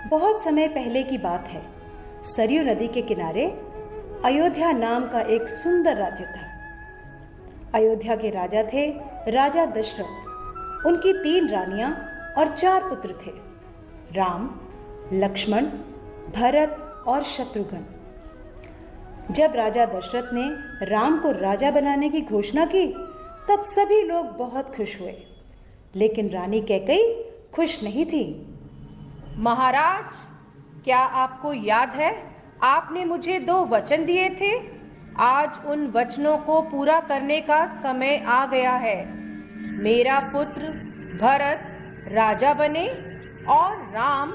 बहुत समय पहले की बात है। सरयू नदी के किनारे अयोध्या नाम का एक सुंदर राज्य था। अयोध्या के राजा थे राजा दशरथ। उनकी 3 रानियां और 4 पुत्र थे, राम, लक्ष्मण, भरत और शत्रुघ्न। जब राजा दशरथ ने राम को राजा बनाने की घोषणा की, तब सभी लोग बहुत खुश हुए, लेकिन रानी कैकेयी खुश नहीं थी। महाराज, क्या आपको याद है आपने मुझे 2 वचन दिए थे? आज उन वचनों को पूरा करने का समय आ गया है। मेरा पुत्र भरत राजा बने और राम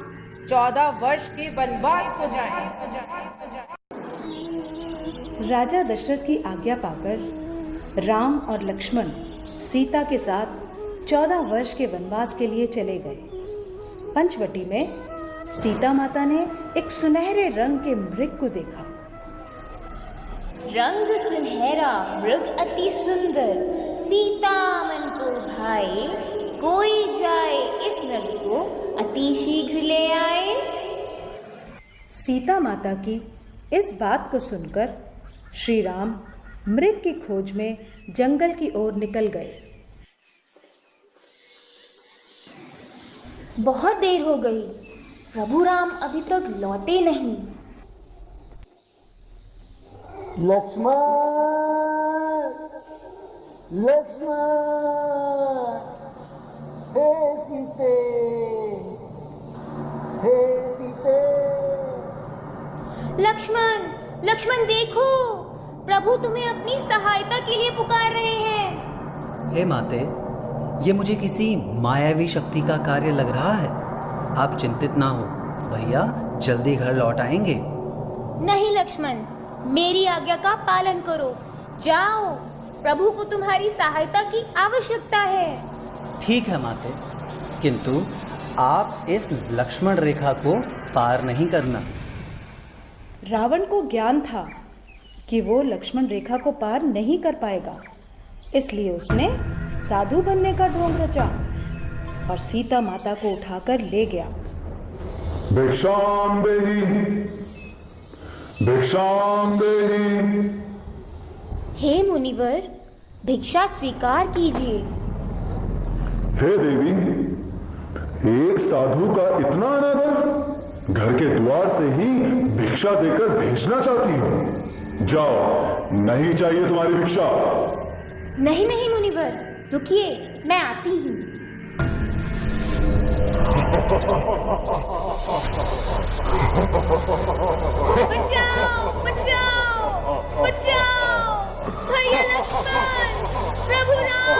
14 वर्ष के वनवास को जाए। राजा दशरथ की आज्ञा पाकर राम और लक्ष्मण सीता के साथ 14 वर्ष के वनवास के लिए चले गए। पंचवटी में सीता माता ने एक सुनहरे रंग के मृग को देखा। रंग सुनहरा, मृग अति सुंदर, सीता मन को भाए, कोई जाए इस मृग को अति शीघ्र ले आए। सीता माता की इस बात को सुनकर श्री राम मृग की खोज में जंगल की ओर निकल गए। बहुत देर हो गई, प्रभु राम अभी तक लौटे नहीं। लक्ष्मण, लक्ष्मण, हे सीते, हे सीते। लक्ष्मण, लक्ष्मण देखो, प्रभु तुम्हें अपनी सहायता के लिए पुकार रहे हैं। हे माते, ये मुझे किसी मायावी शक्ति का कार्य लग रहा है। आप चिंतित ना हो, भैया जल्दी घर लौट आएंगे। नहीं लक्ष्मण, मेरी आज्ञा का पालन करो। जाओ, प्रभु को तुम्हारी सहायता की आवश्यकता है। ठीक है माते, किंतु आप इस लक्ष्मण रेखा को पार नहीं करना। रावण को ज्ञान था कि वो लक्ष्मण रेखा को पार नहीं कर पाएगा, इसलिए उसने साधु बनने का ढोंग रचा और सीता माता को उठाकर ले गया। भिक्षाम देहि, भिक्षाम देहि। हे मुनिवर, भिक्षा स्वीकार कीजिए। हे देवी, एक साधु का इतना अनादर, घर के द्वार से ही भिक्षा देकर भेजना चाहती हो। जाओ, नहीं चाहिए तुम्हारी भिक्षा। नहीं नहीं मुनिवर, रुकिए, मैं आती हूँ। बचाओ, बचाओ, बचाओ, भैया लक्ष्मण, प्रभु राम,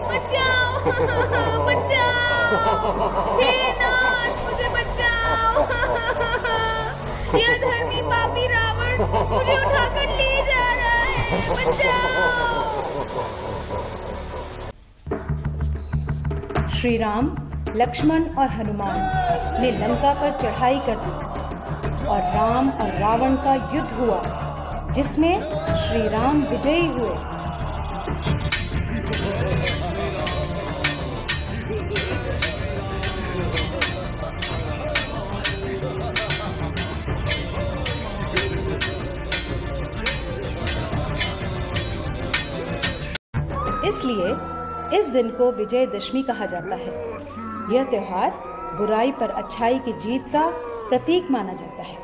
बचाओ, बचाओ, हे नाथ, मुझे बचाओ। यह धर्मी पापी रावण मुझे उठाकर ले जा रहा है, बचाओ। श्री राम, लक्ष्मण और हनुमान ने लंका पर चढ़ाई कर दी और राम और रावण का युद्ध हुआ, जिसमें श्री राम विजयी हुए। इसलिए इस दिन को विजयदशमी कहा जाता है। यह त्योहार बुराई पर अच्छाई की जीत का प्रतीक माना जाता है।